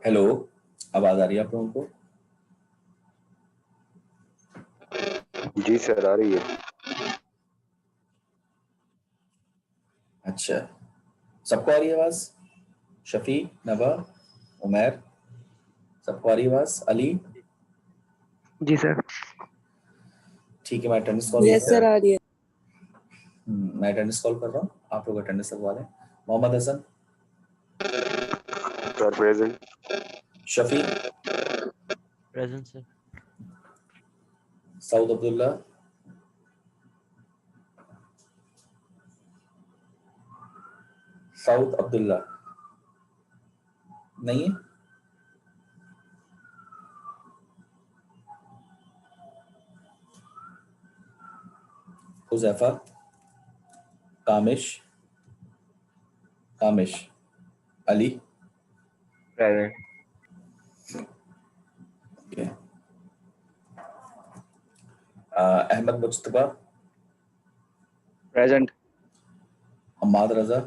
Hello, आवाज आ रही है आप लोगों को? जी सर, आ रही है। अच्छा, सबको आ रही है आवाज? शफी, नबा, उमैर, सबको आ रही है आवाज? अली? जी सर। ठीक है, मैं अटेंडेंस कॉल यस सर, आ रही है। मैं अटेंडेंस कॉल कर रहा हूँ, आप लोग अटेंडेंस लगवा लें। Mohammad Hasan, sir present. Shafi, present sir. Saud Abdullah, Saud Abdullah नहीं है? Huzaifa, Kamish, Kamish, Ali, present. okay. Ahmad Mustafa, present. Ammad Raza,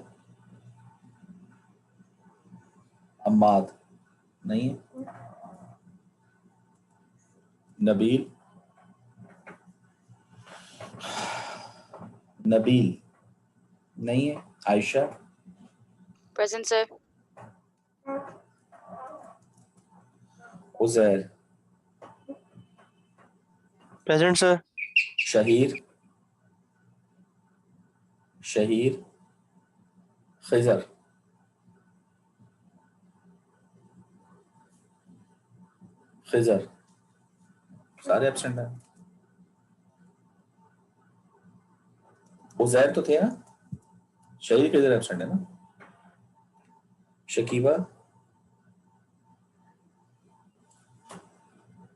Ammad नहीं है? नबील, नबील नहीं है? Ayesha, present sir. Uzair, present sir. Shaheer, Shaheer, Khizar, Khizar, सारे एब्सेंट हैं। उजैर तो थे ना? शहीर खिजर एब्सेंट है ना? Shakiba,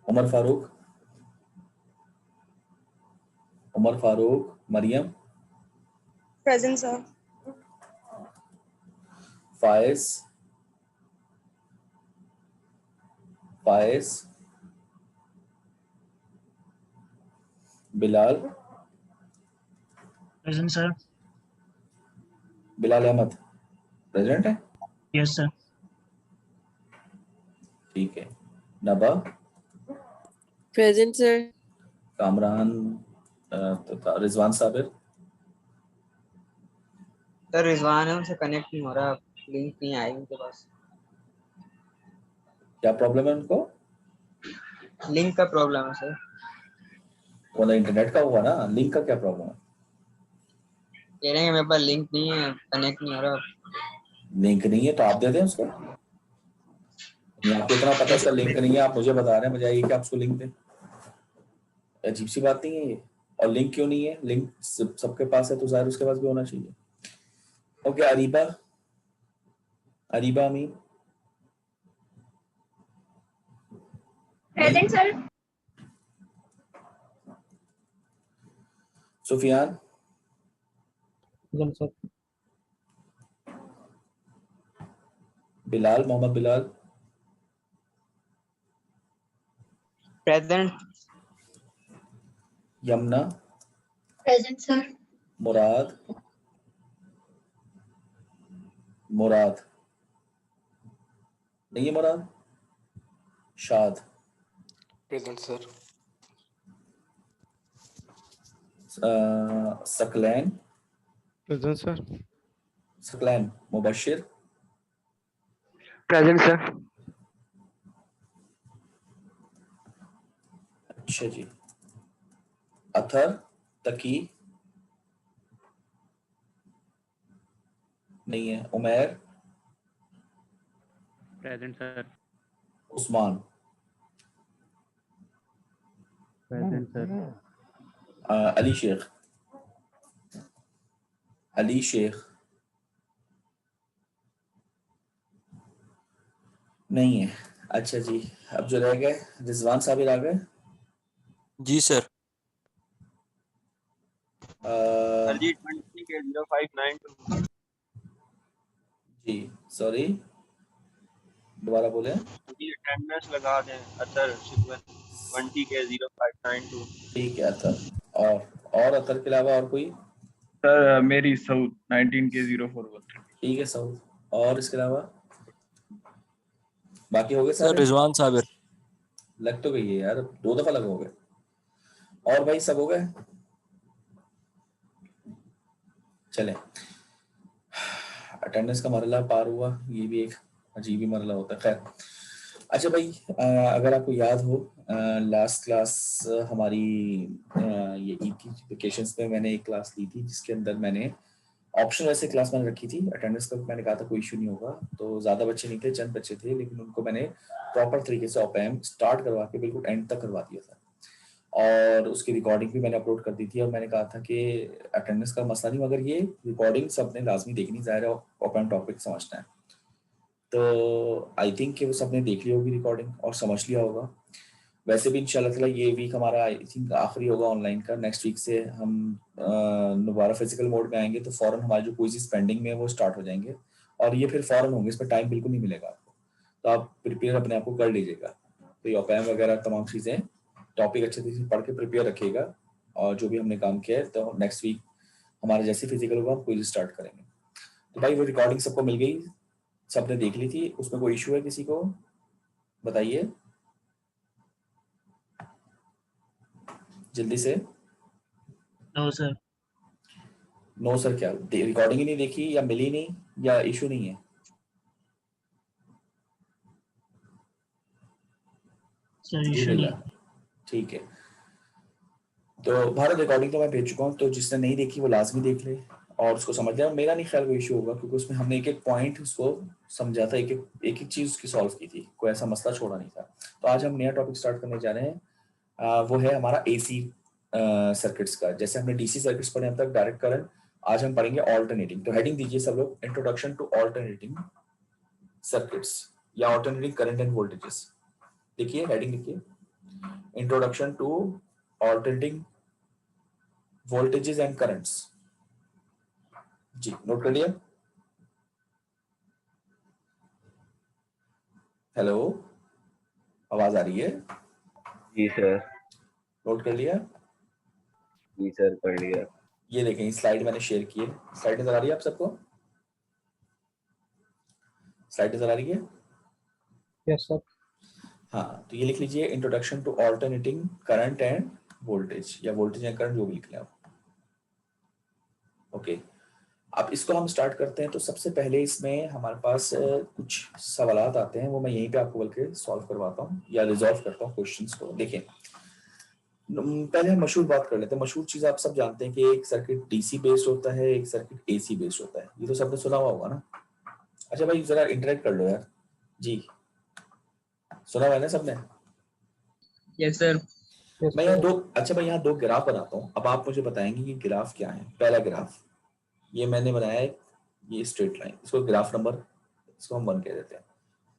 Umar Farooq, Umar Farooq, Maryam, present sir. Faiz, Faiz, Bilal, present sir. Bilal Ahmad present है? Yes sir. ठीक है। Naba, present sir. Kamran, Rizwan Sabir, sir Rizwan है, उनसे कनेक्ट नहीं हो रहा, लिंक नहीं आई उनके पास। क्या प्रॉब्लम है उनको? लिंक का प्रॉब्लम है सर। वो इंटरनेट का हुआ ना, लिंक का क्या प्रॉब्लम है? कह रहे हैं मेरे पास लिंक नहीं है, कनेक्ट नहीं हो रहा। लिंक नहीं है तो आप दे दें उसको। आपको इतना पता है उसका लिंक नहीं है, आप मुझे बता रहे हैं, मुझे आइए कि आप उसको लिंक दें। अजीब सी बात नहीं है ये। और लिंक क्यों नहीं है? लिंक सबके पास है तो जाहिर उसके पास भी होना चाहिए। Okay, Areeba, Areeba Amin, present sir. Sufiyan, present sir. Bilal, Mohammad Bilal, present. Yamuna, present sir. Murad, Murad नहीं है? Murad, Shad, present sir. Saqlain, present sir. Saqlain, Mubashir, present sir. अच्छा जी, अथर, तकी नहीं है? Umair, present sir. Usman, present sir. Ali Sheikh, Ali Sheikh नहीं है। अच्छा जी, अब जो रह गए, रिजवान साबिर आ गए। जी सर। सर जी 20 के 0592। जी सॉरी, दोबारा बोले। जी अटेंडेंस लगा दें अतर शिकवत 20 के 0592। ठीक है अतर। और अतर के अलावा और कोई? सर मेरी साउथ 19 के 0413। ठीक है साउथ। और इसके अलावा? बाकी हो गए सर सारे? रिजवान साबिर। लग तो गई है यार, 2 दफा लग हो गए। और भाई सब हो गए? चले, अटेंडेंस का मरला पार हुआ, ये भी एक अजीब ही मरला होता है। खैर, अच्छा भाई, अगर आपको याद हो, लास्ट क्लास हमारी ये ईद की वेकेशंस में मैंने एक क्लास ली थी जिसके अंदर मैंने ऑप्शनल वैसे क्लास मैंने रखी थी। अटेंडेंस का मैंने कहा था कोई इशू नहीं होगा, तो ज़्यादा बच्चे नहीं थे, चंद बच्चे थे, लेकिन उनको मैंने प्रॉपर तरीके से ओपैम स्टार्ट करवा के बिल्कुल एंड तक करवा दिया था, और उसकी रिकॉर्डिंग भी मैंने अपलोड कर दी थी। और मैंने कहा था कि अटेंडेंस का मसला नहीं, मगर ये रिकॉर्डिंग सबने लाजमी देखनी, ज़ाहिर है ओपन टॉपिक समझना है। तो आई थिंक कि वो सबने देख ली होगी रिकॉर्डिंग और समझ लिया होगा। वैसे भी इंशाल्लाह ताला ये वीक हमारा आई थिंक आखिरी होगा ऑनलाइन का। नेक्स्ट वीक से हम दोबारा फिजिकल मोड में आएंगे, तो फौरन हमारे जो क्विज़ पेंडिंग में है वो स्टार्ट हो जाएंगे, और ये फिर फौरन होंगे, इसमें टाइम बिल्कुल नहीं मिलेगा आपको, तो आप प्रिपेयर अपने आप को कर लीजिएगा। तो ये ओपैम वगैरह तमाम चीज़ें, टॉपिक अच्छे से पढ़ के प्रिपेयर रखिएगा, और जो भी हमने काम किया है तो नेक्स्ट वीक हमारा जैसे फिजिकल होगा हम क्विज़ स्टार्ट करेंगे। तो भाई वो रिकॉर्डिंग सबको मिल गई, सबने देख ली थी, उसमें कोई इशू है किसी को? बताइए जल्दी से। No sir. नो सर क्या, रिकॉर्डिंग ही नहीं देखी, या मिली नहीं, या इशू नहीं है? सर जी इशू मिल नहीं। रहा है, ठीक है। तो भारत रिकॉर्डिंग तो मैं भेज चुका हूँ, तो जिसने नहीं देखी वो लाजमी देख ले और उसको समझ ले। मेरा नहीं ख्याल कोई इशू होगा, क्योंकि उसमें हमने एक एक पॉइंट उसको समझा था, एक एक चीज उसकी सॉल्व की थी, कोई ऐसा मसला छोड़ा नहीं था। तो आज हम नया टॉपिक स्टार्ट करने जा रहे हैं, वो है हमारा एसी सर्किट्स का। जैसे हमने डीसी सर्किट्स पढ़े अब तक, डायरेक्ट करंट, आज हम पढ़ेंगे ऑल्टरनेटिंग। तो हेडिंग दीजिए सब लोग, इंट्रोडक्शन टू ऑल्टरनेटिंग सर्किट्स या ऑल्टरनेटिंग करंट एंड वोल्टेजेस। देखिए हेडिंग लिखिए, introduction to alternating voltages and currents. जी नोट कर लिया? हेलो, आवाज आ रही है? जी सर। नोट कर लिया? जी सर, पढ़ लिया। ये देखें स्लाइड मैंने शेयर की है, स्लाइड नजर आ रही है आप सबको? स्लाइड नजर आ रही है? Yes sir. हाँ, तो ये लिख लीजिए, introduction to alternating current and voltage, या वोल्टेज एंड करंट, जो भी लिख लें आप। ओके, अब इसको हम स्टार्ट करते हैं। तो सबसे पहले इसमें हमारे पास कुछ सवालात आते हैं, वो मैं यहीं पे आपको बल्कि सॉल्व करवाता हूँ या रिजॉल्व करता हूँ क्वेश्चंस को। देखें, पहले हम मशहूर बात कर लेते हैं। मशहूर चीज आप सब जानते हैं कि एक सर्किट डीसी बेस्ड होता है, एक सर्किट एसी बेस्ड होता है, ये तो सबने सुना हुआ होगा ना। अच्छा भाई जरा इंटरेक्ट कर लो यार। जी सुना हुआ है ना सबने? Yes sir. मैं यहाँ मैं यहाँ दो ग्राफ बनाता हूँ, अब आप मुझे बताएंगे कि ग्राफ क्या है। पहला ग्राफ ये मैंने बनाया है, ये स्ट्रेट लाइन, इसको ग्राफ नंबर, इसको हम 1 कह देते हैं।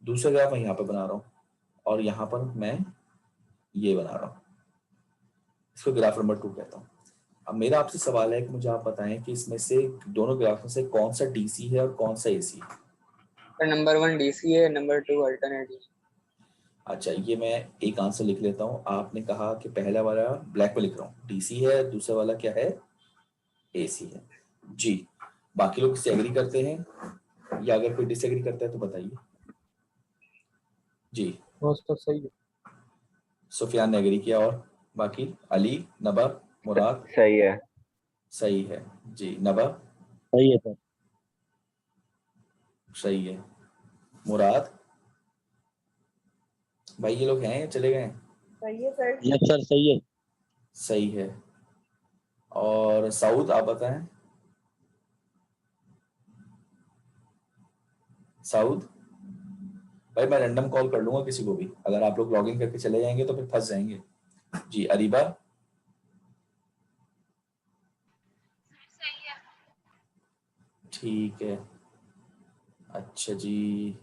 दूसरा ग्राफ मैं यहाँ पे बना रहा हूँ, और यहाँ पर मैं ये बना रहा हूँ, इसको ग्राफ नंबर 2 कहता हूँ। अब मेरा आपसे सवाल है कि मुझे आप बताएं कि इसमें से दोनों ग्राफ में से कौन सा डीसी है और कौन सा एसी है? नंबर 1 डीसी है, नंबर 2 अल्टरनेटिव। अच्छा, ये मैं एक आंसर लिख लेता हूँ। आपने कहा कि पहला वाला ब्लैक में लिख रहा हूँ डीसी है, दूसरा वाला क्या है? एसी है। जी, बाकी लोग इससे एग्री करते हैं, या अगर कोई डिसएग्री करता है तो बताइए। जी तो सही है। सुफियान ने एग्री किया, और बाकी अली, नबा, मुराद? सही है। सही है जी। नबा? सही है सर। सही है। मुराद? भाई ये लोग हैं चले गए? सही है सर। यस सर सही है। सही है। और साउद आप बताएं। साउद भाई, मैं रैंडम कॉल कर लूंगा किसी को भी, अगर आप लोग लॉगिन करके चले जाएंगे तो फिर फंस जाएंगे। जी अरीबा? ठीक है। अच्छा जी,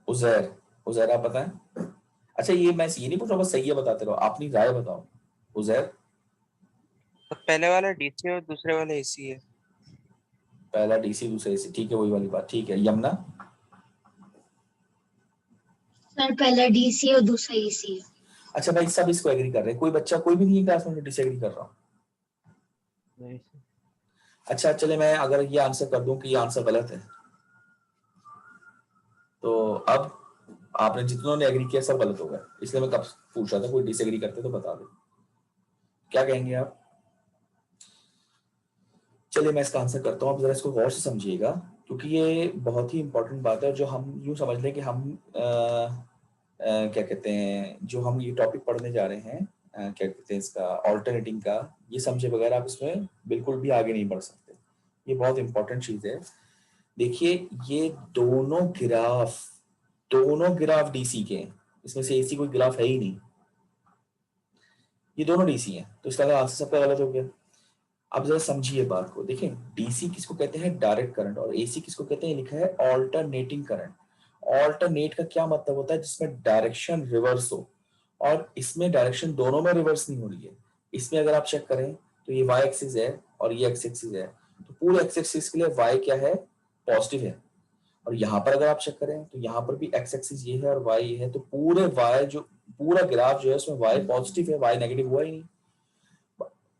उजैर, उजैर आप बताएं। अच्छा ये मैं ये नहीं पूछ रहा, बस सही है बताते रहो, अपनी राय बताओ। उजैर? तो पहले वाला डीसी और दूसरे वाला एसी है। पहला डीसी दूसरा एसी, ठीक है, वही वाली बात, ठीक है। यमुना? सर पहला डीसी और दूसरा एसी है। अच्छा भाई सब इसको एग्री कर रहे हैं, कोई बच्चा कोई भी नहीं है क्लास में जो डिसएग्री कर रहा हूँ? नहीं सर। अच्छा चले, मैं अगर ये आंसर कर दूं कि ये आंसर गलत है, तो अब आपने जितनों ने एग्री किया सब गलत हो गया, इसलिए मैं कब पूछ रहा था कोई डिसएग्री करते तो बता दे, क्या कहेंगे आप? चलिए मैं इसका आंसर करता हूँ, आप जरा इसको गौर से समझिएगा, क्योंकि ये बहुत ही इंपॉर्टेंट बात है। जो हम यूं समझ लें कि हम क्या कहते हैं, जो हम ये टॉपिक पढ़ने जा रहे हैं, क्या कहते हैं इसका, ऑल्टरनेटिंग का, ये समझे बगैर आप इसमें बिल्कुल भी आगे नहीं बढ़ सकते। ये बहुत इंपॉर्टेंट चीज है। देखिए ये दोनों ग्राफ डीसी के हैं, इसमें से एसी कोई ग्राफ है ही नहीं, ये दोनों डीसी हैं, तो इसका आंसर सबका गलत हो गया। अब जरा समझिए बात को, देखें डीसी किसको कहते हैं, डायरेक्ट करंट, और एसी किसको कहते हैं, लिखा है ऑल्टरनेटिंग करंट। ऑल्टरनेट का क्या मतलब होता है, जिसमें डायरेक्शन रिवर्स हो, और इसमें डायरेक्शन दोनों में रिवर्स नहीं हो रही है। इसमें अगर आप चेक करें तो ये वाई एक्सिस है और ये एक्स एक्सिस है, तो पूरे एक्स एक्सिस के लिए वाई क्या है, पॉजिटिव है, और यहाँ पर अगर आप चेक करें तो यहाँ पर भी एक्स एक्सिस ये है और वाई ये है, तो पूरे वाई जो पूरा ग्राफ जो है उसमें वाई पॉजिटिव है, वाई नेगेटिव हुआ ही नहीं।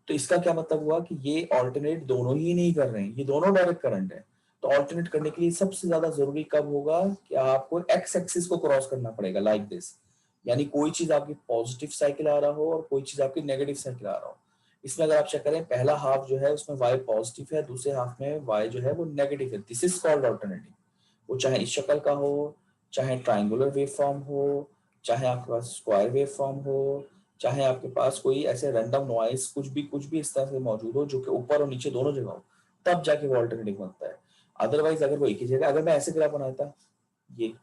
तो इसका क्या मतलब हुआ कि ये ऑल्टरनेट दोनों ही नहीं कर रहे हैं, ये दोनों डायरेक्ट करंट है। तो ऑल्टरनेट करने के लिए सबसे ज्यादा जरूरी कब होगा कि आपको एक्स एक्सिस को क्रॉस करना पड़ेगा, लाइक दिस, यानी कोई चीज आपकी पॉजिटिव साइकिल आ रहा हो और कोई चीज आपकी नेगेटिव साइकिल आ रहा हो। इसमें अगर आप चेक करें पहला हाफ जो है उसमें वाई पॉजिटिव है, दूसरे हाफ में वाई जो है वो नेगेटिव है, दिस इज कॉल्ड ऑल्टरनेटिंग। वो चाहे इस शक्ल का हो, चाहे ट्राइंगुलर वेव फॉर्म हो, चाहे आपके पास स्क्वायर वेव फॉर्म हो, चाहे आपके पास कोई ऐसे रैंडम नॉइस कुछ भी इस तरह से मौजूद हो जो कि ऊपर और नीचे दोनों जगह हो, तब जाके वो ऑल्टरनेटिंग बनता है। अदरवाइज अगर वो एक ही जगह, अगर मैं ऐसे ग्राफ बनाता, ये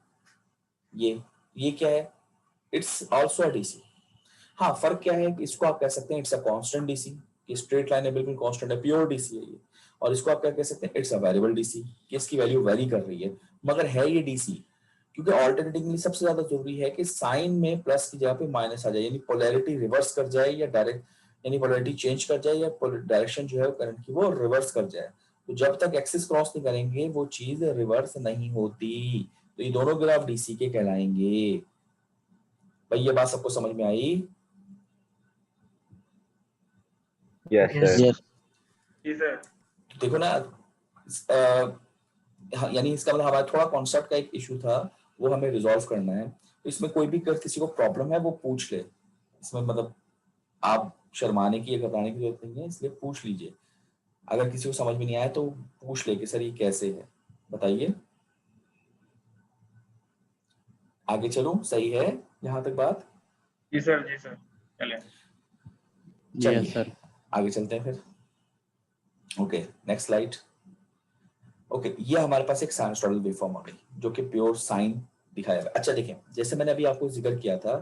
ये क्या है, इट्स आल्सो डीसी। हाँ फर्क क्या है कि इसको आप कह सकते हैं इट्स अ कांस्टेंट डीसी, कि स्ट्रेट लाइन है बिल्कुल कांस्टेंट है, प्योर डीसी है ये। और इसको आप क्या कह सकते हैं, इट्स अ वेरिएबल डीसी, कि इसकी वैल्यू वेरी कर रही है, मगर है ये डीसी। क्योंकि ऑल्टरनेटिंग के लिए सबसे ज्यादा जरूरी है कि साइन में प्लस की जगह पे माइनस आ जाए, यानी पोलैरिटी रिवर्स कर जाए, या डायरेक्ट यानी पोलैरिटी चेंज कर जाए, या डायरेक्शन जो है करंट की वो रिवर्स कर जाए। तो जब तक एक्सिस क्रॉस नहीं करेंगे वो चीज रिवर्स नहीं होती। तो ये दोनों ग्राफ डीसी के कहलाएंगे। भाई ये बात सबको समझ में आई? Yes Yes. सर। Yes. जी सर। तो देखो ना, यानी इसका मतलब हमारा थोड़ा कॉन्सेप्ट का एक इशू था, वो हमें रिजॉल्व करना है। तो इसमें कोई भी अगर किसी को प्रॉब्लम है वो पूछ ले, इसमें मतलब आप शर्माने की या घबराने की जरूरत नहीं है, इसलिए पूछ लीजिए। अगर किसी को समझ में नहीं आया तो पूछ ले कि सर ये कैसे है, बताइए। आगे चलूं, सही है यहाँ तक बात? जी सर चले। Yes, चलिए sir. आगे चलते हैं फिर। Okay next slide. ओके ये हमारे पास एक साइनसॉइडल वेवफॉर्म आ गई जो कि प्योर साइन दिखाया गया। अच्छा देखें, जैसे मैंने अभी आपको जिक्र किया था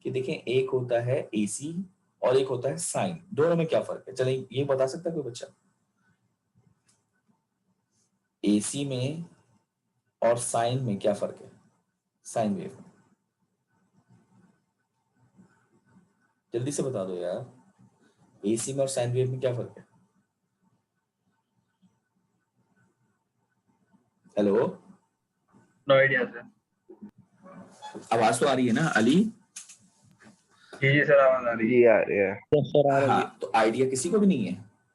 कि देखें एक होता है एसी और एक होता है साइन, दोनों में क्या फर्क है, चलिए ये बता सकता है कोई बच्चा? एसी में और साइन में क्या फर्क है, साइन वेव में? जल्दी से बता दो यार, एसी में और साइन वेव में क्या फर्क है? Hello, no idea sir. आवाज तो आ रही है ना अली? जी सर आवाज आ रही है। जी आ रही है। Yes, sir. आ रही है. हाँ तो आइडिया किसी को भी नहीं है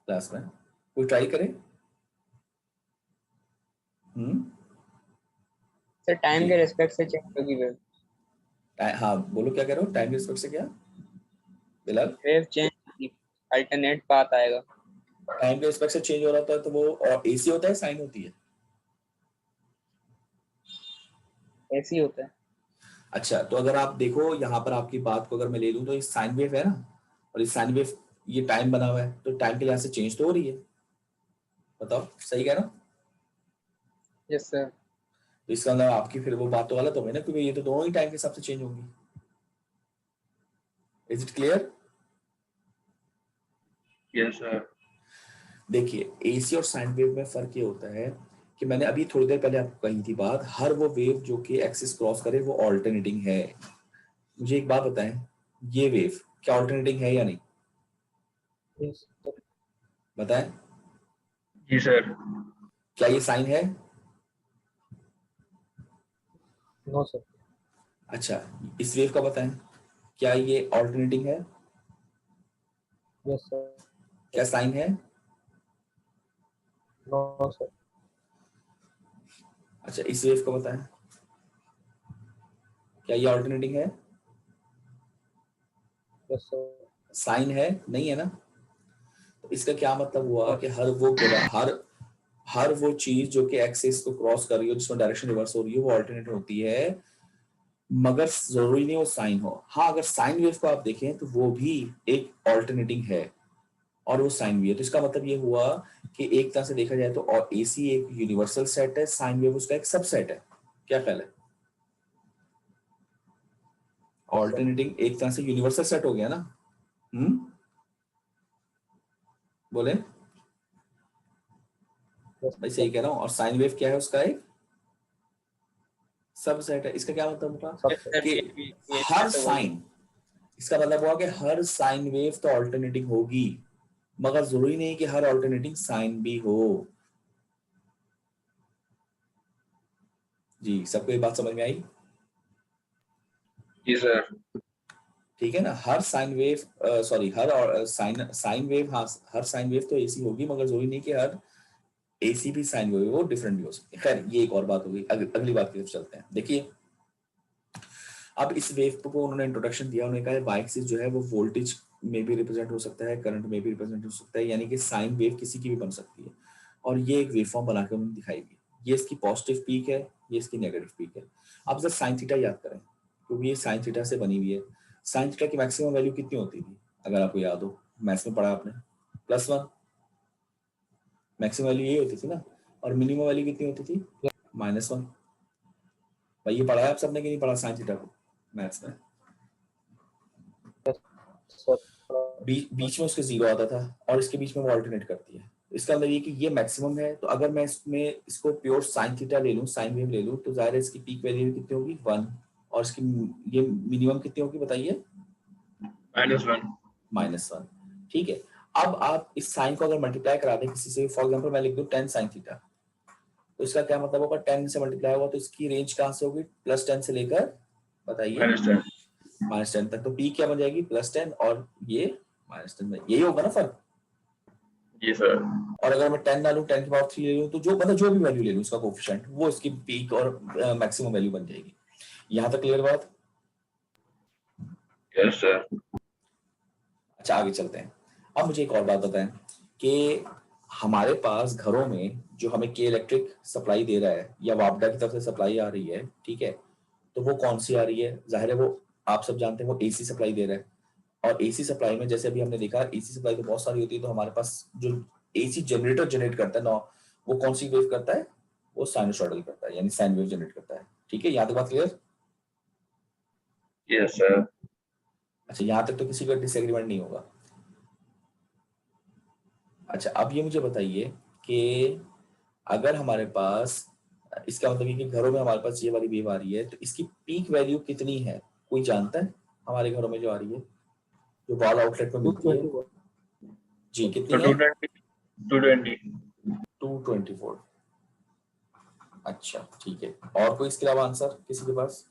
क्लास में? कोई ट्राई करे? सर टाइम जी। के रिस्पेक्ट से चेक होगी वेव। हाँ बोलो क्या कह रहे हो, टाइम रिस्पेक्ट से क्या Bilal? Wave change alternate path आएगा। टाइम के रिस्पेक्ट से चेंज हो रहा था तो वो और एसी होता है साइन होती है? ऐसे ही होता है। अच्छा तो अगर आप देखो यहाँ पर आपकी बात को अगर मैं ले लूँ तो ये साइन वेव है ना, और ये साइन वेव ये टाइम बना हुआ है, तो टाइम के लिहाज से चेंज तो हो रही है, बताओ सही कह रहा हूँ? Yes sir. तो इसका मतलब आपकी फिर वो बात तो गलत हो गई ना, क्योंकि ये तो दोनों ही टाइम के हिसाब से चेंज होंगी। Is it clear? Yes sir. देखिए एसी और साइन वेव में फर्क ये होता है कि मैंने अभी थोड़ी देर पहले आपको कही थी बात, हर वो वेव जो कि एक्सिस क्रॉस करे वो ऑल्टरनेटिंग है। मुझे एक बात बताएं, ये वेव क्या ऑल्टरनेटिंग है या नहीं, Yes, sir. बताएं? जी सर। क्या ये साइन है? No sir. अच्छा इस वेव का बताएं, क्या ये ऑल्टरनेटिंग है? Yes sir. क्या साइन है? No sir. अच्छा इस वेव का बताएं। क्या ये ऑल्टरनेटिंग है? Yes sir. साइन है? नहीं है ना। तो इसका क्या मतलब हुआ कि हर वो चीज जो कि एक्सिस को क्रॉस कर रही हो, जिसमें डायरेक्शन रिवर्स हो रही है, वो ऑल्टरनेट होती है, मगर जरूरी नहीं वो साइन हो। हाँ, अगर साइन वेव को आप देखें तो वो भी एक ऑल्टरनेटिंग है और वो साइन वेव है। तो इसका मतलब ये हुआ कि एक तरह से देखा जाए तो और एसी एक यूनिवर्सल सेट है, साइन वेव उसका एक सबसेट है। क्या ख्याल है? ऑल्टरनेटिंग एक तरह से यूनिवर्सल सेट हो गया ना। बोले भाई, सही कह रहा हूँ। और साइन वेव क्या है? उसका एक सबसेट है। इसका क्या मतलब होगा कि हर साइन, इसका मतलब हुआ कि हर साइन वेव तो ऑल्टरनेटिंग होगी, मगर जरूरी नहीं कि हर ऑल्टरनेटिंग साइन भी हो। जी, सबको ये बात समझ में आई? जी सर। ठीक है ना। हर साइन वेव सॉरी हर साइन वेव, हाँ, हर साइन वेव तो एसी होगी, मगर जरूरी नहीं कि हर एसी भी साइन वेव वो डिफरेंट भी हो सकती है। खैर, ये एक और बात होगी। अगली बात की तरफ चलते हैं। देखिए, अब इस वेव को उन्होंने इंट्रोडक्शन दिया, उन्होंने कहा वाई एक्सिस जो है वो वोल्टेज में भी रिप्रेजेंट हो सकता है, करंट में भी रिप्रेजेंट हो सकता है, यानी कि साइन वेव किसी की भी बन सकती है। और ये एक वेव फॉर्म बना के उन्होंने दिखाई दी। ये इसकी पॉजिटिव पीक है, ये इसकी नेगेटिव पीक है। अब जरा साइन थीटा याद करें, क्योंकि ये साइन थीटा से बनी हुई है। साइन थीटा की मैक्सिमम वैल्यू कितनी होती थी? अगर आपको याद हो, मैथ्स में पढ़ा आपने, +1 मैक्सिमम वैल्यू यही होती थी ना। और मिनिमम वैल्यू कितनी होती थी? -1। भाई, ये पढ़ा है आप सबने कि नहीं पढ़ा साइन थीटा को मैथ्स में? बीच में उसके 0 आता था और इसके बीच में वो ऑल्टरनेट करती है। इसका मतलब ये कि ये मैक्सिमम है। तो अगर मैं इसको प्योर साइन थीटा ले लूं, साइन वेव ले लूं, तो जाहिर है इसकी पीक वैल्यू कितनी होगी? 1। और इसकी ये मिनिमम कितनी होगी बताइए? -1। ठीक है। अब आप इस साइन को अगर मल्टीप्लाई करा दें किसी से, फॉर एग्जांपल मैं लिख दूं 10 साइन थीटा, तो इसका क्या मतलब होगा? 10 से मल्टीप्लाई होगा तो इसकी रेंज कहां से होगी? +10 से लेकर बताइए -10 तक। तो पी क्या बन जाएगी? +10 और ये -10। यही होगा ना फर्क? जी सर। और अगर मैं 10 डालूं, 10 की पावर 3 ले लूं, तो जो भी वैल्यू ले लूं इसका कोफिशिएंट, वो इसकी पीक और मैक्सिमम वैल्यू बन जाएगी। यहां तक क्लियर बात? Yes sir. अच्छा, आगे चलते हैं। अब मुझे एक और बात बताएं कि हमारे पास घरों में जो हमें के इलेक्ट्रिक सप्लाई दे रहा है या वापडा की तरफ से सप्लाई आ रही है, ठीक है, तो वो कौन सी आ रही है? जाहिर है वो आप सब जानते हैं वो एसी सप्लाई दे रहा है। और एसी सप्लाई में जैसे अभी हमने देखा, एसी सप्लाई तो बहुत सारी होती है। तो हमारे पास जो एसी जनरेटर जनरेट करता है ना, वो कौन सी वेव करता है? वो साइनसॉइडल करता है, यानी साइन वेव जनरेट करता है। ठीक है, यहाँ तक बात क्लियर? Yes sir. अच्छा, यहाँ तक तो किसी का डिसएग्रीमेंट नहीं होगा। अच्छा, अब ये मुझे बताइए कि अगर हमारे पास, इसका मतलब ये कि घरों में हमारे पास ये वाली वेव आ रही है, तो इसकी पीक वैल्यू कितनी है? कोई जानता है? हमारे घरों में जो आ रही है, जो वॉल आउटलेट में मिलती है, जी, कितनी है? 224। अच्छा, ठीक है। और कोई इसके अलावा आंसर किसी के पास?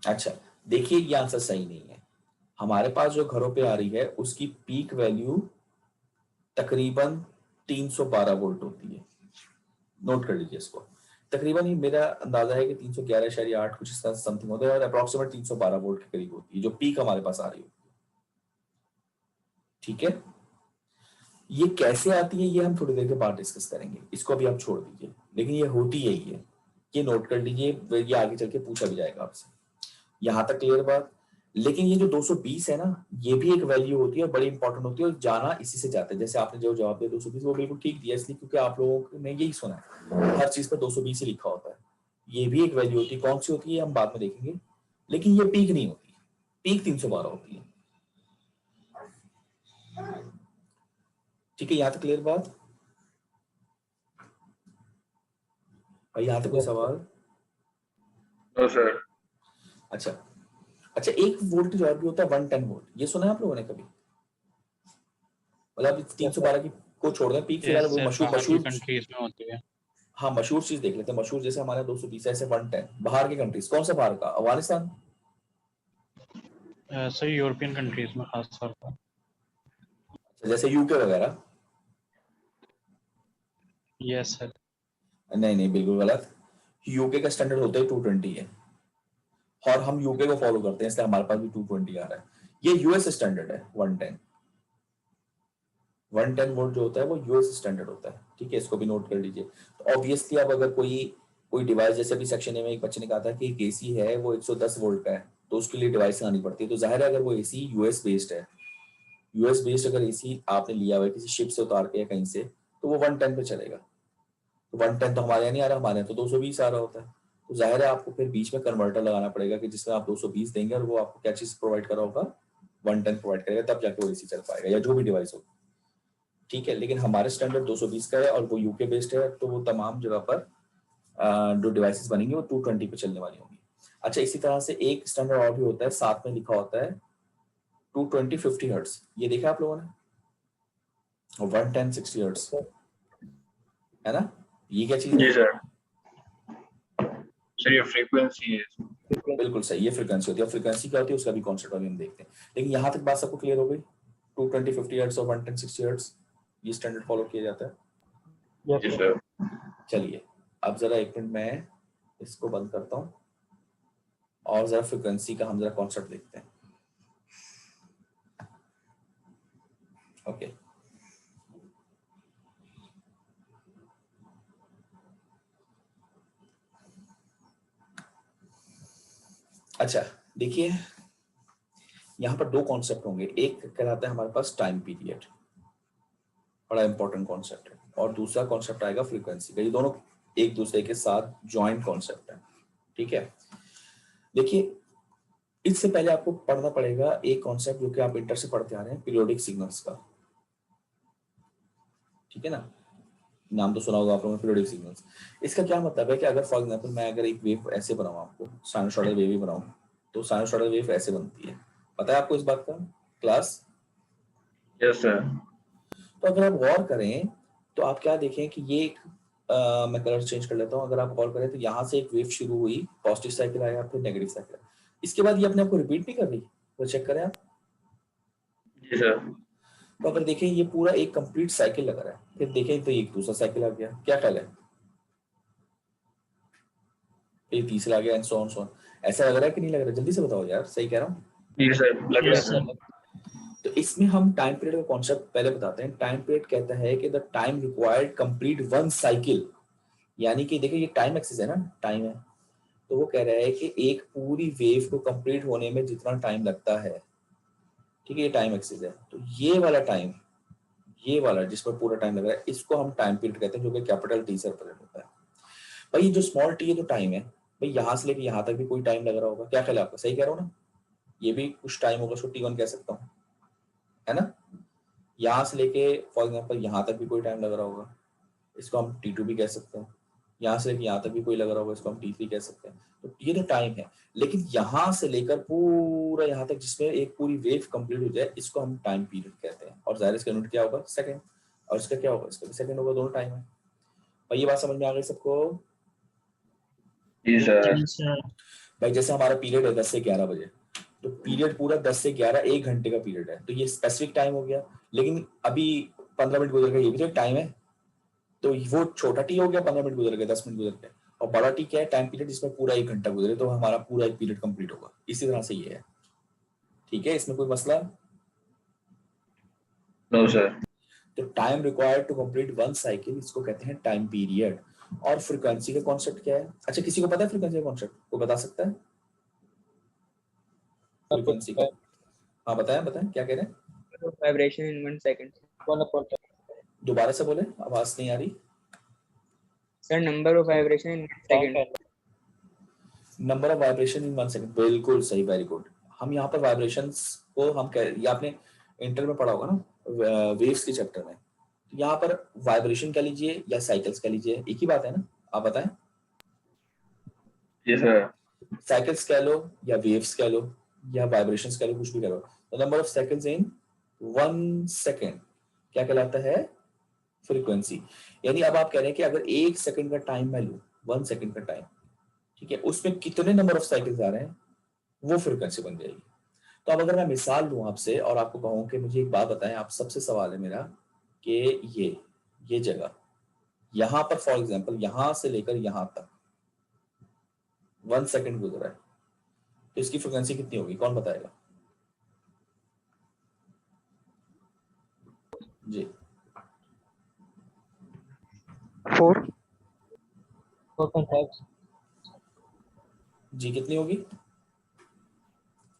अच्छा, देखिए, ये आंसर सही नहीं है। हमारे पास जो घरों पे आ रही है उसकी पीक वैल्यू तकरीबन 312 वोल्ट होती है। नोट कर लीजिए इसको। तकरीबन ही मेरा अंदाजा है कि 311 शायद 8 कुछ इस तरह समथिंग होता है, और अप्रोक्सीमेट 312 वोल्ट के करीब होती है जो पीक हमारे पास आ रही होती है। ठीक है, ये कैसे आती है ये हम थोड़ी देर के बाद डिस्कस करेंगे, इसको अभी आप छोड़ दीजिए। लेकिन ये होती यही है, ये नोट कर लीजिए, ये आगे चल के पूछा भी जाएगा आपसे। यहां तक क्लियर बात? लेकिन ये जो 220 है ना, ये भी एक वैल्यू होती है और बड़ी इंपॉर्टेंट होती है, और जाना इसी से जाता है। जैसे आपने जो जवाब दिया 220, वो बिल्कुल ठीक दिया, इसलिए क्योंकि आप लोगों ने यही सुना है, हर चीज पर 220 ही लिखा होता है। ये भी एक वैल्यू होती है। कौन सी होती है हम बाद में देखेंगे, लेकिन ये पीक नहीं होती। पीक 312 होती है। ठीक है, यहां तक क्लियर बात? भाई, यहां तक कोई सवाल? No sir. अच्छा, एक वोल्टेज और भी होता है 110 वोल्ट, ये सुना है आप लोगों ने कभी? मतलब 312 की को छोड़ दें, पीक फिलहाल वो मशहूर कंट्रीज में होती है। हाँ, मशहूर चीज देख लेते हैं। मशहूर जैसे हमारे 220 ऐसे 110 बाहर की कंट्रीज, कौन सा बाहर का? अफगानिस्तान? सर यूरोपियन कंट्रीज में खास तौर पर। जैसे यूके वगैरह? Yes sir. नहीं नहीं, बिल्कुल गलत। यूके का स्टैंडर्ड होता है 220 है, और हम यूके को फॉलो करते हैं, इसलिए हमारे पास भी 220 आ रहा है। ये यूएस स्टैंडर्ड है 110। 110 वोल्ट जो होता है वो यूएस स्टैंडर्ड होता है, ठीक है, इसको भी नोट कर लीजिए। तो ऑब्वियसली अब अगर कोई डिवाइस, जैसे अभी सेक्शन ए में एक बच्चे ने कहा था कि एक एसी है वो 110 वोल्ट का है, तो उसके लिए डिवाइस आनी पड़ती है। तो जाहिर है अगर वो एसी यूएस बेस्ड है, यूएस बेस्ड अगर एसी आपने लिया हुआ है किसी शिप से उतार के या कहीं से, तो वो 110 पे चलेगा। तो 110 तो हमारे यहाँ नहीं आ रहा, हमारे यहाँ तो 220 आ रहा होता है। तो जाहिर है आपको फिर बीच में कन्वर्टर लगाना पड़ेगा कि जिसमें आप 220 देंगे और वो आपको क्या चीज प्रोवाइड कर रहा होगा, 110 प्रोवाइड करेगा, तब जाके वो एसी चल पाएगा या जो भी डिवाइस हो, ठीक है। लेकिन हमारे स्टैंडर्ड 220 का है और वो यूके बेस्ड है, तो वो तमाम जगह पर जो डिवाइसेस बनेंगी वो 220 पे चलने वाली होंगी। अच्छा, इसी तरह से एक स्टैंडर्ड और भी होता है, साथ में लिखा होता है 220 50 हर्ट्ज। ये देखा आप लोगों ने? 110 60 हर्ट्ज, है ना? ये क्या चीज है? जी सर। सर ये फ्रीक्वेंसी है। बिल्कुल सही, ये फ्रीक्वेंसी होती है। फ्रीक्वेंसी क्या होती है उसका भी कॉन्सेप्ट अभी हम देखते हैं। लेकिन यहाँ तक बात सबको क्लियर हो गई? 220 50 हर्ट्ज और 110 60 हर्ट्ज ये स्टैंडर्ड फॉलो किया जाता है। जी सर। चलिए अब जरा एक मिनट मैं इसको बंद करता हूँ और जरा फ्रीक्वेंसी का हम जरा कॉन्सेप्ट देखते हैं। ओके, अच्छा देखिए, यहाँ पर दो कॉन्सेप्ट होंगे। एक कहलाता है हमारे पास टाइम पीरियड, बड़ा इंपॉर्टेंट कॉन्सेप्ट है, और दूसरा कॉन्सेप्ट आएगा फ्रीक्वेंसी का। ये दोनों एक दूसरे के साथ जॉइंट कॉन्सेप्ट है, ठीक है। देखिए, इससे पहले आपको पढ़ना पड़ेगा एक कॉन्सेप्ट जो कि आप इंटर से पढ़ते आ रहे हैं, पीरियोडिक सिग्नल्स का, ठीक है ना? नाम तो सुना होगा आप लोगों ने, पीरियोडिक सिग्नल्स। इसका क्या मतलब है कि अगर फॉर एग्जांपल मैं अगर एक वेव ऐसे बनाऊं, आपको साइनसॉइडल वेव ही बनाऊं, तो साइनसॉइडल वेव ऐसे बनती है। पता है आपको इस बात का क्लास? Yes sir. तो अगर आप गौर करें तो आप क्या देखें कि ये एक मैं कलर चेंज कर लेता हूँ। अगर आप गौर करें तो यहाँ से एक वेव शुरू हुई, पॉजिटिव साइकिल आया, फिर नेगेटिव साइकिल आया, इसके बाद ये अपने आप को रिपीट नहीं कर रही। तो चेक करें आप। जी सर। तो अगर देखें ये पूरा एक कंप्लीट साइकिल लगा रहा है, फिर देखें तो एक दूसरा साइकिल आ गया, क्या ख्याल है? फिर तीसरा आ गया, and so on so on. ऐसा लग रहा है कि नहीं लग रहा है? जल्दी से बताओ यार, सही कह रहा हूँ? जी सर, लग रहा है सर। तो इसमें हम टाइम पीरियड का कॉन्सेप्ट पहले बताते हैं। टाइम पीरियड कहता है कि the time required complete one cycle, यानी कि देखिए ये टाइम एक्सिस है ना, टाइम है, तो वो कह रहा है कि एक पूरी वेव को कंप्लीट होने में जितना टाइम लगता है, ठीक है, ये टाइम एक्सिस है। तो ये वाला टाइम, ये वाला जिसमें पूरा टाइम लग रहा है, इसको हम टाइम पीरियड कहते हैं, जो कि कैपिटल टी से रिप्रेजेंट होता है। भाई ये जो स्मॉल टी है जो टाइम है, भाई यहाँ से लेके यहाँ तक भी कोई टाइम लग रहा होगा, क्या ख्याल है आपका? सही कह रहा हूँ ना? ये भी कुछ टाइम होगा, उसको T1 कह सकता हूँ, है ना? यहाँ से लेके फॉर एग्जाम्पल यहाँ तक भी कोई टाइम लग रहा होगा, इसको हम T2 भी कह सकते हैं। यहाँ से लेके यहाँ तक भी कोई लग रहा होगा, इसको हम T3 कह सकते हैं। तो ये तो टाइम है। लेकिन यहाँ से लेकर पूरा यहाँ तक जिसमें एक पूरी वेव कंप्लीट हो जाए, इसको हम टाइम पीरियड कहते हैं। और जाहिर इसका यूनिट क्या होगा? सेकंड। और इसका क्या होगा? इसका भी सेकंड होगा, दोनों टाइम है। भाई ये बात समझ में आ गई सबको? जी सर। भाई जैसे हमारा पीरियड है 10 से 11 बजे, तो पीरियड पूरा 10 से 11 1 घंटे का पीरियड है, तो ये स्पेसिफिक टाइम हो गया। लेकिन अभी 15 मिनट गुजर गए, ये भी तो एक टाइम है। तो वो छोटा टी हो गया, 15 मिनट गुजर गए, 10 मिनट गुजर गए। और बड़ा टी क्या है? टाइम पीरियड, जिसमें पूरा 1 घंटा गुजरे, तो हमारा पूरा एक पीरियड कंप्लीट होगा। इसी तरह से ये है, ठीक है? इसमें कोई मसला? No sir. तो time required to complete one cycle, इसको कहते हैं टाइम पीरियड। और फ्रीक्वेंसी का कॉन्सेप्ट क्या है? अच्छा, किसी को पता है फ्रीक्वेंसी का कॉन्सेप्ट? कोई बता सकता है फ्रीक्वेंसी का? हाँ बताएं बताएं, क्या कह रहे हैं? Vibration in 1 second. दोबारा से बोले, आवाज नहीं आ रही। Sir number of vibration in 1 second. Number of vibration in 1 second, बिल्कुल सही, वेरी गुड। हम यहाँ पर वाइब्रेशंस को हम ये आपने इंटर में पढ़ा होगा ना, वेव्स के चैप्टर में। यहाँ पर वाइब्रेशन कह लीजिए या साइकिल्स कह लीजिए, एक ही बात है ना? आप बताएं। जी सर। साइकिल्स कह लो या वेव्स कह लो या वाइब्रेशंस कह लो, कुछ भी कह लो। तो number of cycles in 1 second क्या कहलाता है? फ्रीक्वेंसी। यानी अब आप कह रहे हैं कि अगर 1 सेकंड का टाइम मैं लूं, 1 सेकंड का टाइम, ठीक है, उसमें कितने नंबर ऑफ साइकिल्स आ रहे हैं, वो फ्रीक्वेंसी बन जाएगी। तो अब अगर मैं मिसाल लूं आपसे और आपको कहूं कि मुझे एक बात बताएं, आप सबसे सवाल है मेरा कि ये जगह, यहां पर फॉर एग्जांपल यहां से लेकर यहां तक 1 सेकंड गुजरा है, तो इसकी फ्रीक्वेंसी कितनी होगी, कौन बताएगा? जी 4 4.5 जी कितनी होगी?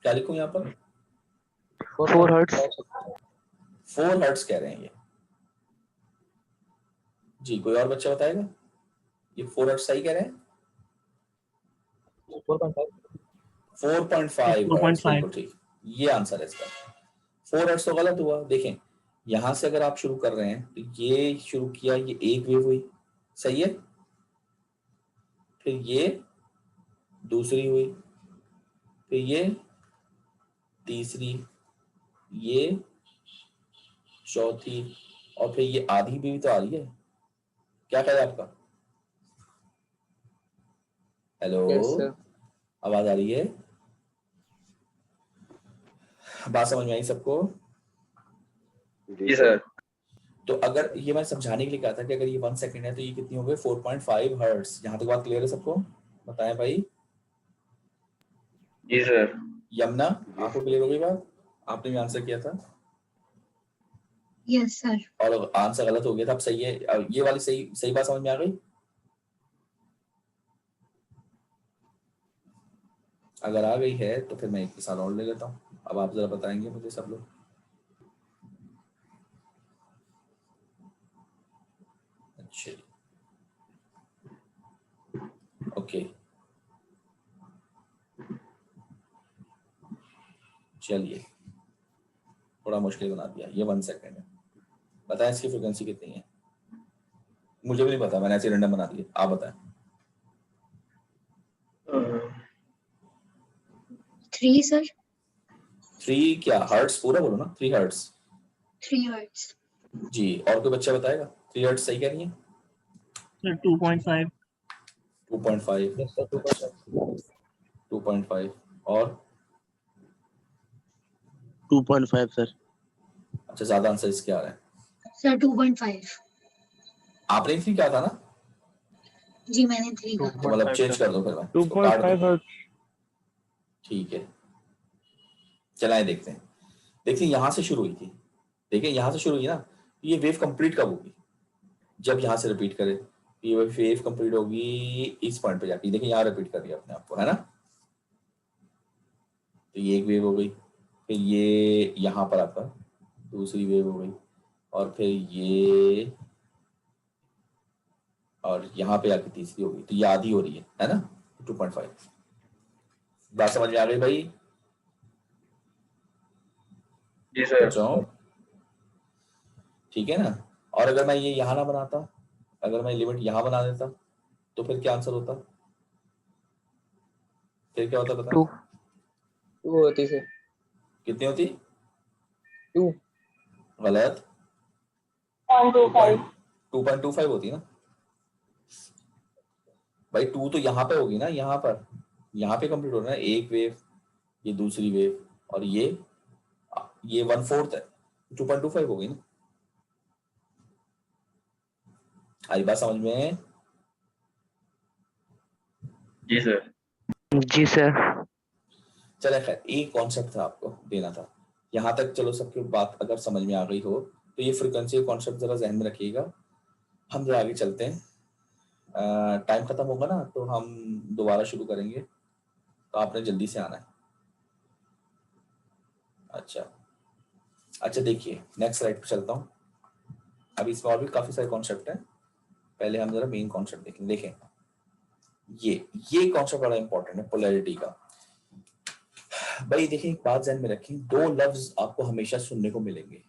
क्या लिखूं यहाँ पर? 4 हर्ट्ज 4 हर्ट्ज कह रहे हैं ये। जी कोई और बच्चा बताएगा? ये 4 हर्ट्ज सही कह रहे हैं? 4.5 4.5 हर्ट्ज, बिल्कुल ठीक, ये आंसर है इसका। 4 हर्ट्ज तो गलत हुआ। देखें यहां से अगर आप शुरू कर रहे हैं तो ये शुरू किया, ये एक वेव हुई, सही है, फिर ये दूसरी हुई, फिर ये तीसरी, ये चौथी, और फिर ये आधी भी तो आ रही है। क्या ख्याल है आपका? Hello, Yes, sir. आवाज आ रही है? बात समझ में आई सबको? जी सर। तो अगर ये मैं समझाने के लिए कहा था कि अगर ये 1 सेकंड है तो ये कितनी हो गई? 4.5 हर्ट्ज। यहाँ तक बात क्लियर है सबको? बताएं भाई। जी सर। यमुना आपको क्लियर हो गई बात? आपने भी आंसर किया था यस सर। और आंसर गलत हो गया था, अब सही है। अब ये वाली सही सही बात समझ में आ गई? अगर आ गई है तो फिर मैं एक मिसाल और ले लेता हूँ। अब आप जरा बताएंगे मुझे सब लोग। अच्छा ओके, चलिए थोड़ा मुश्किल बना दिया। ये 1 सेकंड है, बताएं इसकी फ्रीक्वेंसी कितनी है? मुझे भी नहीं पता, मैंने ऐसे रैंडम बना दिया, आप बताएं। 3 सर। 3 क्या हर्ट्स? पूरा बोलो ना, 3 हर्ट्स। 3 हर्ट्ज। जी, और कोई बच्चा बताएगा? 3 हर्ट्स सही कह रही है? 2.5 2.5 Yes, sir. 2.5 2.5 और 2.5 सर। अच्छा ज्यादा आंसर इसके आ रहे हैं। सर 2.5। आपने 3 क्या था ना? जी मैंने 3 कहा। तो मतलब चेंज कर दो फिर मैं इसको काट 2.5 दो। हर्ट्ज। ठीक है चलाएं, देखते हैं। देखिए यहाँ से शुरू हुई थी, देखिए यहाँ से शुरू हुई ना, ये वेव कंप्लीट कब होगी? जब यहाँ से रिपीट करे, ये वेव कंप्लीट होगी इस पॉइंट पे जाके। देखिए यहाँ रिपीट कर रही है अपने आप को, है ना? तो ये एक वेव हो गई, फिर ये यहाँ पर आपका दूसरी वेव हो गई, और फिर ये, और यहाँ पे आके तीसरी हो गई। तो ये आधी हो रही है ना? 2.5। बात समझ में आ गई भाई? जी सर। बच्चों ठीक है ना? और अगर मैं ये यहाँ ना बनाता, अगर मैं लिमिट यहाँ बना देता तो फिर क्या आंसर होता? फिर क्या होता पता? 2 होती सर। कितनी होती? 2 गलत। 0.25। 2.25 होती ना भाई। 2 तो यहाँ पे होगी ना, यहाँ पे कंप्लीट हो रहा है। एक वेव, ये दूसरी वेव, और ये 1/4 है, 2.25 होगी ना। आई बात समझ में? जी सर। जी सर। चले खैर, एक कॉन्सेप्ट था आपको देना था यहाँ तक। चलो सबकी बात अगर समझ में आ गई हो तो ये फ्रीक्वेंसी कॉन्सेप्ट जरा जहन में रखिएगा। हम जरा आगे चलते हैं। टाइम खत्म होगा ना तो हम दोबारा शुरू करेंगे, तो आपने जल्दी से आना है। अच्छा देखिए नेक्स्ट स्लाइड पे चलता हूँ। अभी इसमें और भी काफी सारे कॉन्सेप्ट हैं, पहले हम जरा मेन कॉन्सेप्ट देखें। ये कॉन्सेप्ट बड़ा इंपॉर्टेंट है, पोलैरिटी का। भाई देखिए एक बात ध्यान में रखें, 2 लफ्ज आपको हमेशा सुनने को मिलेंगे।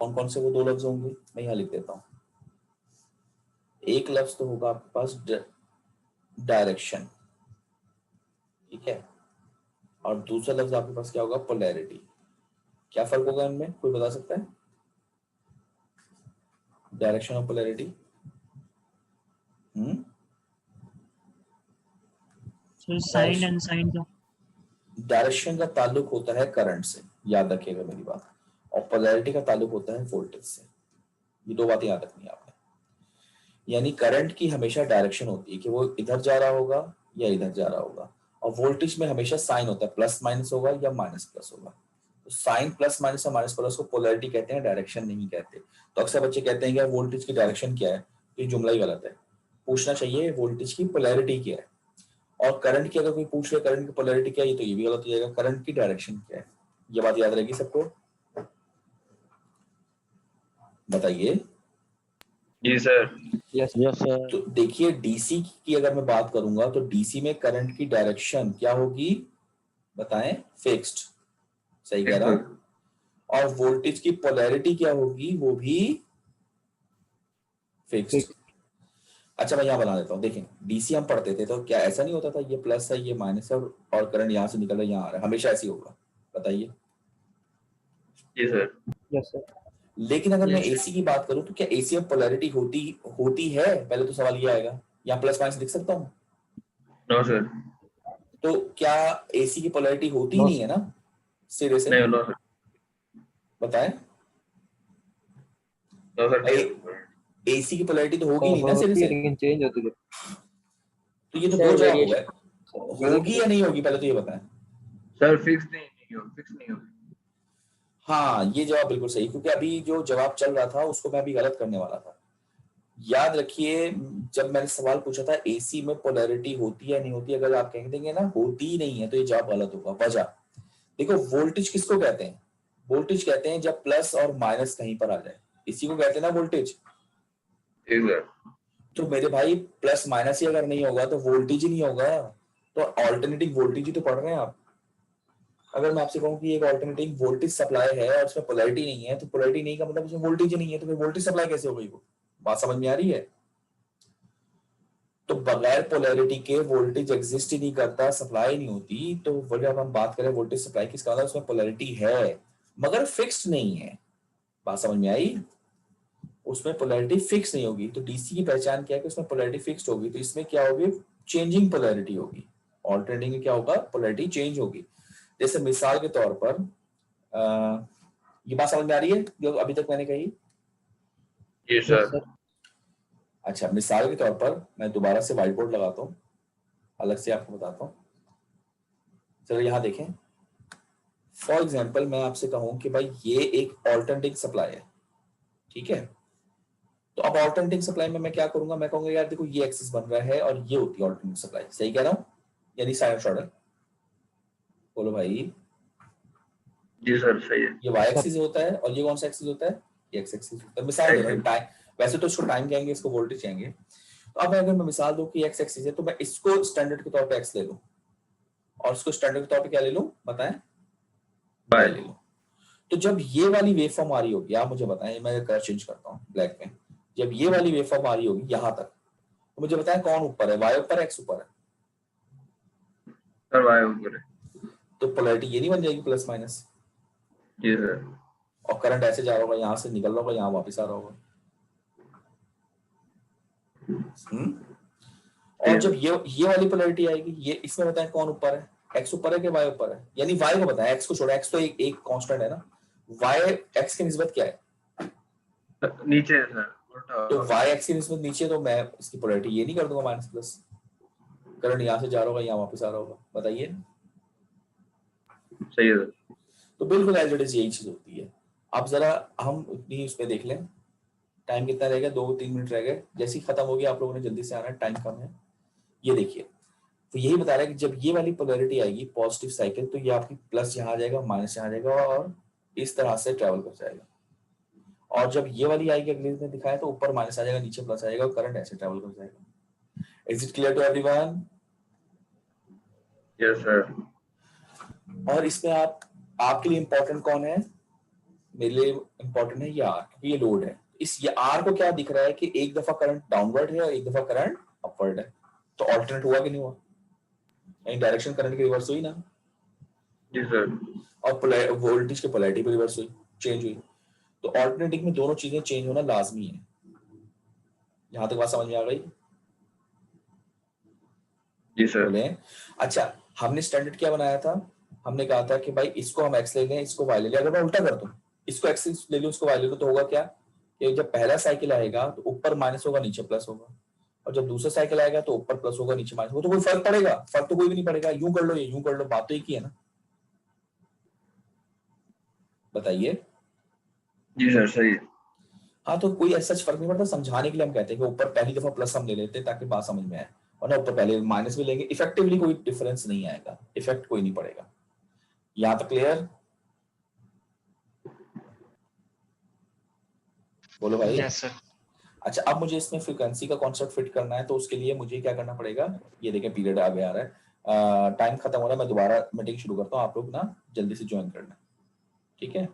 कौन कौन से वो 2 लफ्ज होंगे? मैं यहाँ लिख देता हूँ। एक लफ्ज तो होगा आपके पास डायरेक्शन, ठीक है, और दूसरा लफ्ज आपके पास क्या होगा? पोलैरिटी। क्या फर्क होगा इनमें, कोई बता सकता है? डायरेक्शन और पोलैरिटी। साइन एंड साइन का। डायरेक्शन का ताल्लुक होता है करंट से, याद रखिएगा मेरी बात, और पोलैरिटी का ताल्लुक होता है वोल्टेज से। ये 2 बातें याद रखनी है आपने। यानी करंट की हमेशा डायरेक्शन होती है कि वो इधर जा रहा होगा या इधर जा रहा होगा, और वोल्टेज में हमेशा साइन होता है, प्लस माइनस होगा या माइनस प्लस होगा। तो साइन प्लस माइनस और माइनस प्लस को पोलैरिटी कहते हैं, डायरेक्शन नहीं कहते। तो अक्सर बच्चे कहते हैं कि वोल्टेज की डायरेक्शन क्या है, तो ये जुमला ही गलत है। पूछना चाहिए वोल्टेज की पोलैरिटी क्या है, और करंट की अगर कोई पूछ ले करंट की पोलैरिटी क्या है, तो ये भी गलत हो जाएगा, करंट की डायरेक्शन क्या है। ये बात याद रहेगी सबको, बताइए। जी सर। Yes sir. तो देखिए डीसी की अगर मैं बात करूंगा तो डीसी में करंट की डायरेक्शन क्या होगी, बताएं, फिक्स्ड, सही कह रहा हूं। और वोल्टेज की पोलैरिटी क्या होगी, वो भी फिक्स्ड। अच्छा मैं यहाँ बना देता हूँ, देखें डीसी हम पढ़ते थे तो क्या ऐसा नहीं होता था, ये प्लस है ये माइनस है और करंट यहाँ से निकल रहा है यहाँ आ रहा है, हमेशा ऐसे ही होगा, बताइए। जी सर। Yes sir. लेकिन अगर मैं एसी की बात करूं तो क्या एसी में पोलैरिटी होती है, पहले तो सवाल ये आएगा, यहाँ प्लस माइनस लिख सकता हूँ? No sir. तो क्या एसी की पोलैरिटी होती ही नहीं है ना, सिरे से? नहीं, नो सर। बताएं, नो सर। एसी की पोलैरिटी तो होगी नहीं ना सिरे से, लेकिन चेंज होती है। तो ये तो दो जवाब हो गए, होगी या नहीं होगी, पहले तो ये बताएं। सर फिक्स नहीं होगी, फिक्स नहीं होगी। हाँ ये जवाब बिल्कुल सही, क्योंकि अभी जो जवाब चल रहा था उसको मैं अभी गलत करने वाला था। याद रखिए जब मैंने सवाल पूछा था एसी में पोलैरिटी होती है नहीं होती, अगर आप कह देंगे ना होती ही नहीं है तो ये जवाब गलत होगा। वजह देखो, वोल्टेज किसको कहते हैं, वोल्टेज कहते हैं जब प्लस और माइनस कहीं पर आ जाए, इसी को कहते हैं ना वोल्टेज। तो मेरे भाई प्लस माइनस ही अगर नहीं होगा तो वोल्टेज ही नहीं होगा, तो ऑल्टरनेटिंग वोल्टेज ही तो पढ़ रहे हैं आप। अगर मैं आपसे कहूं कि एक ऑल्टरनेटिंग वोल्टेज सप्लाई है और उसमें पोलैरिटी नहीं है, तो पोलैरिटी नहीं का मतलब उसमें वोल्टेज ही नहीं है, तो फिर वोल्टेज सप्लाई कैसे हो गई? वो बात समझ में आ रही है? तो बगैर पोलैरिटी के वोल्टेज एग्जिस्ट ही नहीं करता, सप्लाई नहीं होती। तो जब हम बात करें वोल्टेज सप्लाई की, इसका मतलब उसमें पोलैरिटी है मगर फिक्स्ड नहीं है। बात समझ में आई? उसमें पोलैरिटी फिक्स नहीं होगी। तो डीसी की पहचान क्या है कि उसमें पोलैरिटी फिक्स्ड होगी, तो इसमें क्या होगी, चेंजिंग पोलैरिटी होगी। ऑल्टरनेटिंग में क्या होगा, पोलैरिटी चेंज होगी। जैसे मिसाल के तौर पर ये बात समझ में आ रही है जो अभी तक मैंने कही? जी सर। अच्छा मिसाल के तौर पर मैं दोबारा से व्हाइट बोर्ड लगाता हूँ, अलग से आपको बताता हूँ। चलो यहाँ देखें, फॉर एग्जाम्पल मैं आपसे कहूँ कि भाई ये एक ऑल्टरनेटिंग सप्लाई है, ठीक है। तो अब ऑल्टरनेटिंग सप्लाई में मैं क्या करूंगा, मैं कहूंगा यार देखो ये एक्सिस बन रहा है और ये होती है ऑल्टरनेटिंग सप्लाई, सही कह रहा हूँ यानी साइनसॉइडल? बोलो भाई। जी सर सही है। ये वाई एक्सिस होता है और ये कौन सा एक्सिस होता है, ये एक्स एक्सिस होता है। मिसाल दे रहा हूं, टाइम, वैसे तो इसको टाइम कहेंगे, इसको वोल्टेज कहेंगे। तो अब अगर मैं मिसाल दूं कि एक्स एक्सिस है, तो मैं इसको स्टैंडर्ड के तौर पे एक्स ले लूं और इसको स्टैंडर्ड के तौर पे क्या ले लूं, बताएं, वाई ले लूं। तो जब ये वाली वेव फॉर्म आ रही होगी, आप मुझे बताएं, मैं कलर चेंज करता हूं ब्लैक में, जब ये वाली वेव फॉर्म आ रही होगी यहां तक, तो मुझे बताएं कौन ऊपर है, वाई ऊपर है एक्स ऊपर है? सर वाई ऊपर है। तो पोलैरिटी ये नहीं बन जाएगी प्लस माइनस? जी सर। और करंट ऐसे जा रहा होगा, यहाँ से निकल रहा होगा, यहाँ वापस आ रहा होगा। और जब ये वाली पोलैरिटी आएगी, ये इसमें बताएं कौन ऊपर है, एक्स ऊपर है कि वाई ऊपर है? यानी वाई को बताएं, एक्स को छोड़ा, एक्स तो एक कांस्टेंट है ना, वाई एक्स की निस्बत क्या है, नीचे है सर। तो वाई एक्स की निस्बत नीचे, तो मैं इसकी पोलैरिटी ये नहीं कर दूंगा माइनस प्लस, करंट यहाँ से जा रहा होगा, यहाँ वापस आ रहा होगा, बताइए। सही है सर। तो बिल्कुल एज इट इज यही चीज होती है। अब जरा हम उतनी उसमें देख लें, टाइम कितना रहेगा, 2-3 मिनट रह गए, जैसे ही खत्म हो गया आप लोगों ने जल्दी से आना है, टाइम कम है। ये देखिए, तो यही बता रहा है कि जब ये वाली पोलैरिटी आएगी पॉजिटिव साइकिल, तो ये आपकी प्लस यहाँ आ जाएगा, माइनस यहाँ आ जाएगा और इस तरह से ट्रेवल कर जाएगा। और जब ये वाली आएगी अगले में दिखाया, तो ऊपर माइनस आ जाएगा, नीचे प्लस आ जाएगा और करंट ऐसे ट्रेवल कर जाएगा। Is it clear to everyone? Yes sir. और इसमें आपके लिए इंपॉर्टेंट कौन है, मेरे लिए इंपॉर्टेंट है ये आर, क्योंकि ये लोड है। इस ये आर को क्या दिख रहा है कि एक दफा करंट डाउनवर्ड है और एक दफा करंट अपवर्ड है, तो ऑल्टरनेट हुआ कि नहीं हुआ, यानी डायरेक्शन करंट की रिवर्स हुई ना? जी सर। और वोल्टेज की पोलैरिटी भी रिवर्स हुई, चेंज हुई। तो ऑल्टरनेटिंग में दोनों चीजें चेंज होना लाजमी है। यहां तक बात समझ में आ गई? जी सर। बोले। अच्छा हमने स्टैंडर्ड क्या बनाया था, हमने कहा था कि भाई इसको हम एक्स ले लें, इसको वाई ले लें। अगर मैं उल्टा कर दूं, इसको एक्स ले लूं, इसको वाई ले लूं, तो होगा क्या, कि जब पहला साइकिल आएगा तो ऊपर माइनस होगा, नीचे प्लस होगा, और जब दूसरा साइकिल आएगा तो ऊपर प्लस होगा, नीचे माइनस होगा। तो कोई फर्क पड़ेगा? फर्क तो कोई भी नहीं पड़ेगा। यूं कर लो, ये यूं कर लो, बात तो एक ही है ना। बताइए। जी सर सही है। हाँ, तो कोई ऐसा फर्क नहीं पड़ता। समझाने के लिए हम कहते हैं कि ऊपर पहली दफा प्लस हम ले लेते हैं ताकि बात समझ में आए, और ना ऊपर पहले माइनस भी लेंगे, इफेक्टिवली कोई डिफरेंस नहीं आएगा, इफेक्ट कोई नहीं पड़ेगा। यहाँ तक क्लियर? बोलो भाई। Yes sir. अच्छा, अब मुझे इसमें फ्रीक्वेंसी का कॉन्सेप्ट फिट करना है, तो उसके लिए मुझे क्या करना पड़ेगा? ये देखें पीरियड आगे आ रहा है, टाइम खत्म हो रहा है, मैं दोबारा मीटिंग शुरू करता हूँ, आप लोग ना जल्दी से ज्वाइन करना, ठीक है?